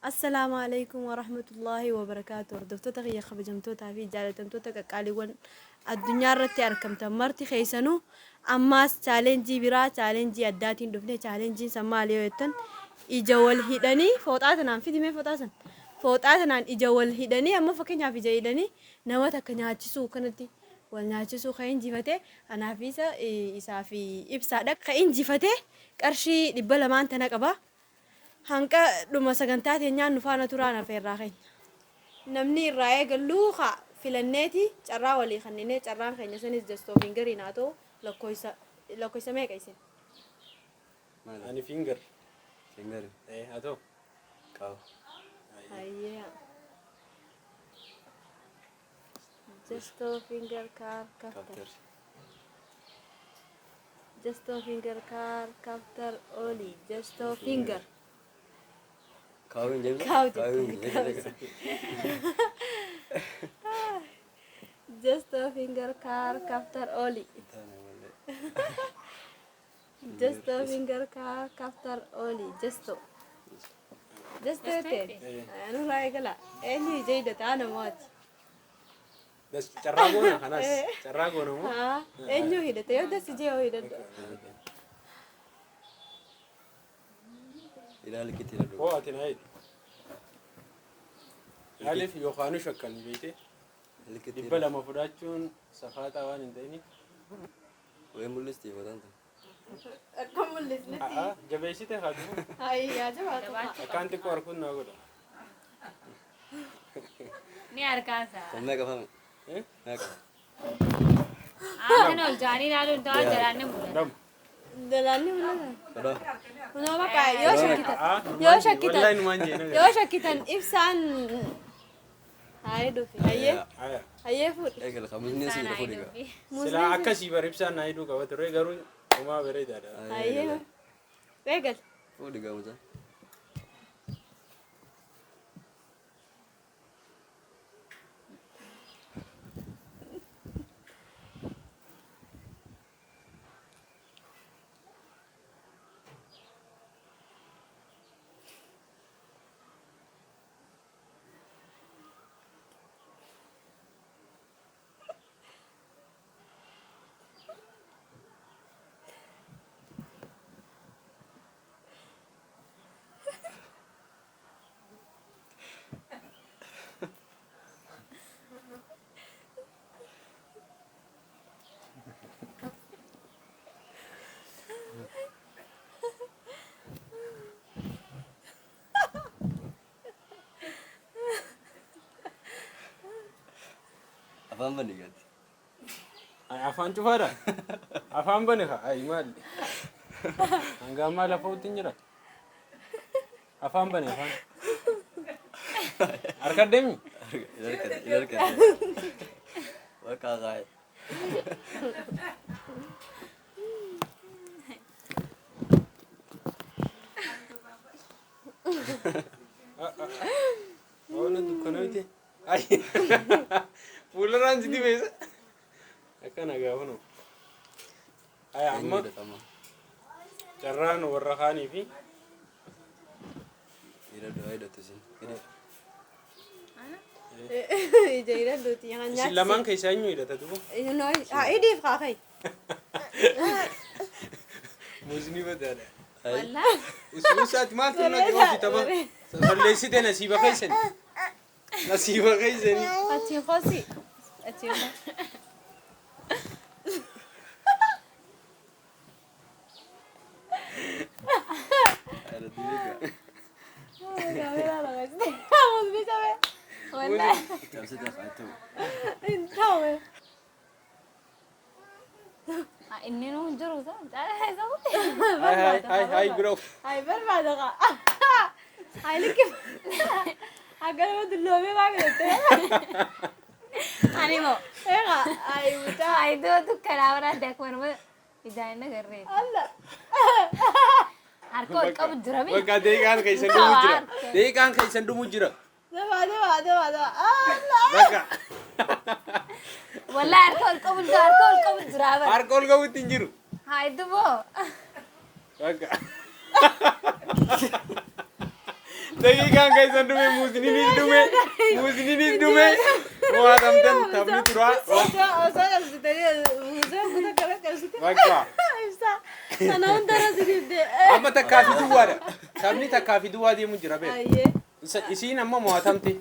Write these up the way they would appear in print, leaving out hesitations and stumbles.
السلام عليكم ورحمة الله وبركاته. دكتور تغيي خبجمتو تافي جالتمتو تكالي ون الدنيا رتي أركم تمرتي خيسنو أما تشالنجي برا تشالنجي أداتين دفنة تشالنجي سما ليوتن إجوال هيداني فوتاتنا في دمي فوتاتن فوتاتنا إجوال هيداني أما فكني في جيداني نواتا كنياتشسو كنتي والنياتشسو خين جفتة أنا فيسا إسافي إبسادك خين جفتة كرشي دبلا ما أنت نكبا هنكا لما سكنتات هنيا نفانا ترانا في الراخين نمني الرأي قلوخا في النتي جرا ولي خنينة جرا خنينة سنيس جستو فينجري ناتو لكويسا ما كيسين أنا فينجر إيه هاتو كاو هيا جستو فينجر كار كافتر جستو فينجر كار كافتر أولي جستو فينجر كاوين جيب just a finger car capture oli just a finger car capture oli just it أنا رأيك لا إني جيدة أنا موت بس شراغونا خلاص شراغونا مو إني هيدا تيو ده سجيه هيدا إلى الكتير هو أتنايد ألف يوخانو شكل بيتي دبلا مفرداتون سفاتا وان انتيني وين مولستي ودانت كم مولستي جبيسي تخادو هاي يا جماعة كانت كوركون نقول ني أركاسا كنا كفهم إيه هاك أنا الجاني نالو ده جراني دم دلاني ولا كذا هنا ما كاي يوشا كيتان والله نمانجي يوشا كيتان إفسان هاي دوفي هاي فود إيه كلا خمسين سيرة فوديكا مسلم سلا أكاسي بريبسان نايدو كوا تروي غارو وما بري دادا هاي رجل فوديكا وزا أفهم بني قد أفهم شوفارا أفهم بني خا أي مال أنجا مال فوتين جرا أفهم بني أفهم أركض دمي إلى وكاغاي أولا دكانوتي أي فولران جدي بيس أكان أجاوبنو أي أما جران ورخاني في إلى دواي دتسين كده جيران دوتي يعني سلمان كيسانيو إذا تدوب إنه هاي دي فخاخي مزني بدل والله وسات ما تنا جوا تبا فليسي ده نسيبه كيسن نسيبه كيسن أتي خوسي أتي على ديك والله تمسك خاتم انتوا إني نو جروسا تعال هاي برو هاي بربع دقة هاي لك أقل ما دلومي ما قلت أنا مو هاي وتا هاي دو كلامنا دك ورما إجانا كرري الله هركول كم جرامي وكا ديكان كيسن دو مجرا ديكان كيسن دو مجرا دوا الله بكا والله هركول كم جرامي أركول كم تنجرو هاي دو بو بكا daqiiqaan keessan dhume muusniinis dhume muusniinis dhume waatamtan taphni turaa Osoo qabsitanii muuzee kutaa kala qabsite. bakka Sana hundarra sidiibde. amma takkaa fi duwwaadha taphni takkaa fi duwwaa deemu jira beeku Ayyee. isiin amma mo'atamte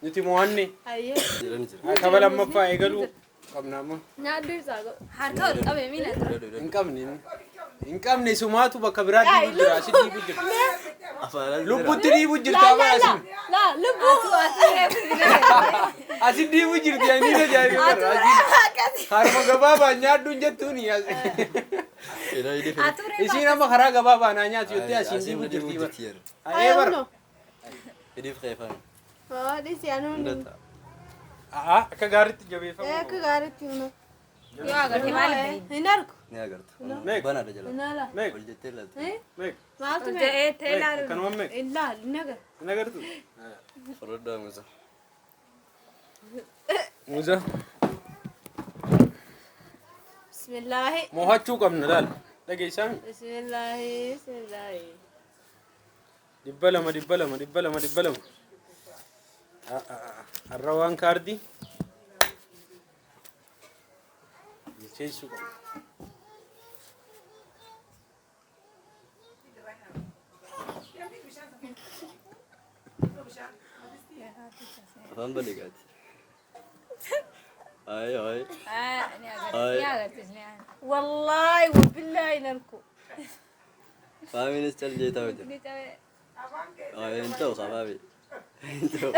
nuti mo'anne Ayyee. Jiran jira. tapha lammaffaa eegaluu qabna amma Nyaaddu ibsaa Harka ol qabee miila tura. hin qabne sumaatu bakka biraatti dhiibu jira asi dhiibu jirta Afaalaan jira. lubbutti dhiibu jirta amma asin Laa lubbuu. asi dhiibu jirti ani na jaayyoo harma gabaabaa nyaadduun jettuuni Ilaa hidhee isiin amma karaa gabaabaa naa nyaatu yottee asiin dhiibu jirti bara ayee bara hidhiif qeefan. Dhisi anuun. akka gaariitti jabeeffamu Akka gaariitti huna. Yoo agartee maaliif bareeddi? Hin argu. Ni agarta. Meeq? Banaadha jala. Inaala. meeq Ol jettee ilaalta. meeq Maaltu mee? Ta'ee ta'ee laalu. kanuma meeq Ilaal hin agar. hin agartu Furdhaa musa. muuza Bismillaahi. mo'achuu qabna laal dhageessaan Bismillaahi. Bismillaahi. dhibba lama har'a waan kaardii bilcheessuu qabna Afaan bal'igaati. Ayi ayi. Ni agartee ni agartee. Wallaahi wabillaahi hin argu. Faamiinis cal jeetaa hojjeta. Ni ta'ee. Ayi hin ta'u qabaabi. Hin ta'u.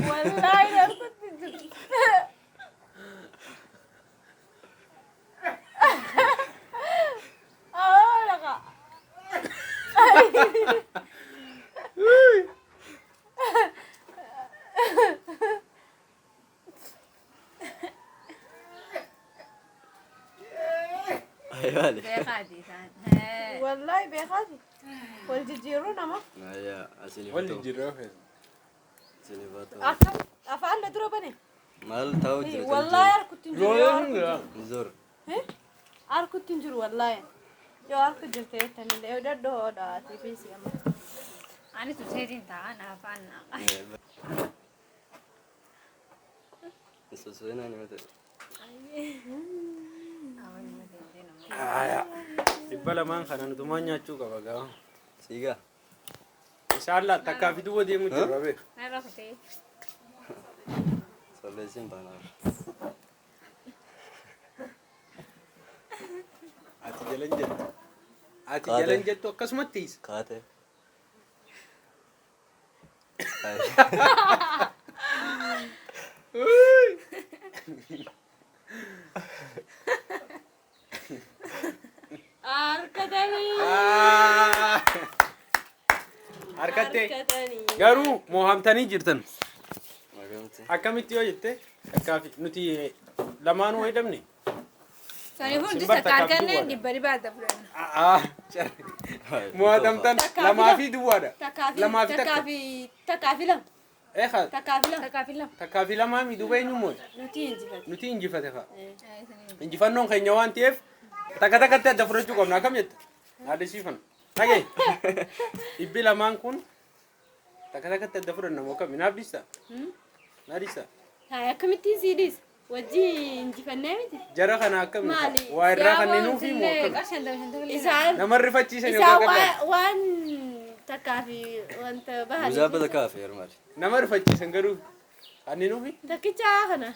Wallaahi hin argutti jiru. Laqa. Ayi maali. Beekaati isaan. Wallaahi beekaati. Wal jijjiiruu nama. Ayya asiniif wal ta'u. jijjiirraa fe'e Asiniif haa ta'u. Akkam afaan na dura bane. Maal ta'u jira. Wallaahi harkutti hin jiru. Yoo Zoor. harkutti hin jiru wallaahi. Yoo harku jirte jettanillee yoo dadhoo dhaatii fi si'ama. Ani tuseetiin ta'an afaan naaqa. Sosoinaa nima ta'e. dhibba lamaan kana nutumaan nyaachuu qaba gaa Siigaa. isaan laa takkaa fi duwwa deemu jirra beeku Narra kutee. Solleessiin baanaa. ati jalan jettu akkasumatti isa Kaate. Harkatanii. harkattee Harkatanii. garuu moohamtanii jirtan Magamti. akkamitti yoo jette takkaa fi nuti lamaanuu hedamne Saniifuu hundi Simbar takka takkaaf arganne duwwaadha. dhibba dhibbaata fudhanna. moo'atamtan lamaa fi duwwaadha lamaa fi takka Takkaafi lama. eeqa Takkaafi lama. Takkaafi lama. takkaa fi lamaa mi duuba eenyu moo'e Nuti injifate. nuti injifate fa'a Saniifuu. injifannoon keenya waan ta'eef takka takkatti adda fudhachuu qabna akkam jetta aadesiifan dhagee dhibbi lamaan kun takka takkatti adda fudhanna moo kami naaf dhista naadhista Haa akkamittiin siidis? Wajji injifannee miti. jara kana akkam Maali? waa irraa kanneenuu fi moo akkam Qarshii shantama Isaan nama rifachiisan isaa yookaan gaddaa waan takkaafi wanta Muuzaa bahanii. bata kaafe yermaali. nama rifachiisan garuu kanneenuu fi Takkichaa kana.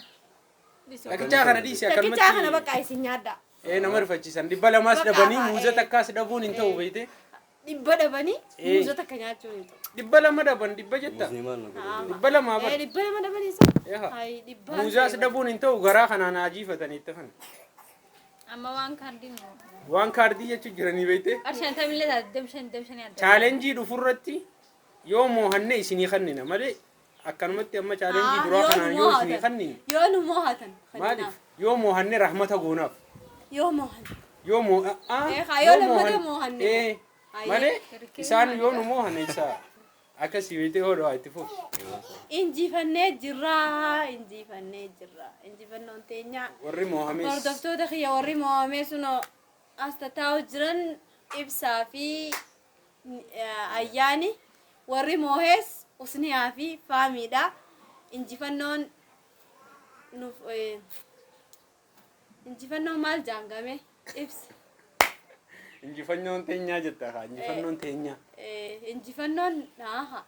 takkichaa kana dhiisi Takkichaa kana akkanumatti bakka isin nyaadda. nama rifachiisan dhibba lamaas Bakka dhabanii afaa, muuza takkaas dhabuun hin ta'u beeyte Dhibba dhabanii muuza takka nyaachuu hin ta'u. dhibba lama dhaban dhibba jetta Muusni maal nu godhe? dhibba lamaa bar Dhibba lama dhabanii isa. Eha. Hayi dhibba. muuzaas dhabuun hin ta'u garaa kanaan haajiifatanii itti fan amma waan kaardiin waan kaardii jechuu jiranii beeyte qarshii shantamillee taate dabshanii adda. chaalenjii dhufurratti yoo moohanne isinii kannina malee akkanumatti amma chaalenjii duraa kanaan yoo isinii kannine Yoo nu moohatan. maaliif yoo moohanne rahmata goonaaf Yoo moohan. yoo Yoo lammata moohanne. malee isaan yoo nu moohanne isaa akkasii beeyte hodhaa itti fuuf Injifannee jirra. Injifannee jirra. Injifannoon teenya. warri moohamees Hordoftoota kiyya warri mo'amee sunoo as taa'u jiran ibsaa fi ayyaani warri moohees usniyaa fi faamiidha injifannoon nuuf injifannoon maal jaangame ibsi Injifannoon teenyaa jetta kaa injifannoon teenyaa. injifannoon naaha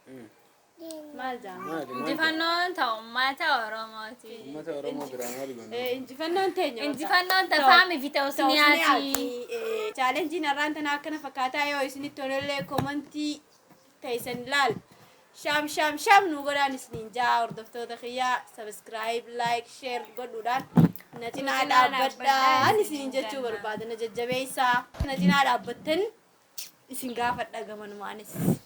maal jaangame Maali maali? Injifannoon uummata Oromooti. Uummata Oromoo biraan maal goone? injifannoon teenya Injifannoon tafaami vita usniyaati. chaalenjiin har'aan tana akkana fakkaataa yoo isinitti tolellee komantii teessan ilaal sham nu godhaan isiniin jaa hordoftoota kiyyaa subscribe like share godhuudhaan na cinaa dhaabbadhaan isiniin jechuu barbaada na jajjabeessaa na cinaa dhaabbattan isin gaafadha gamanumaanis.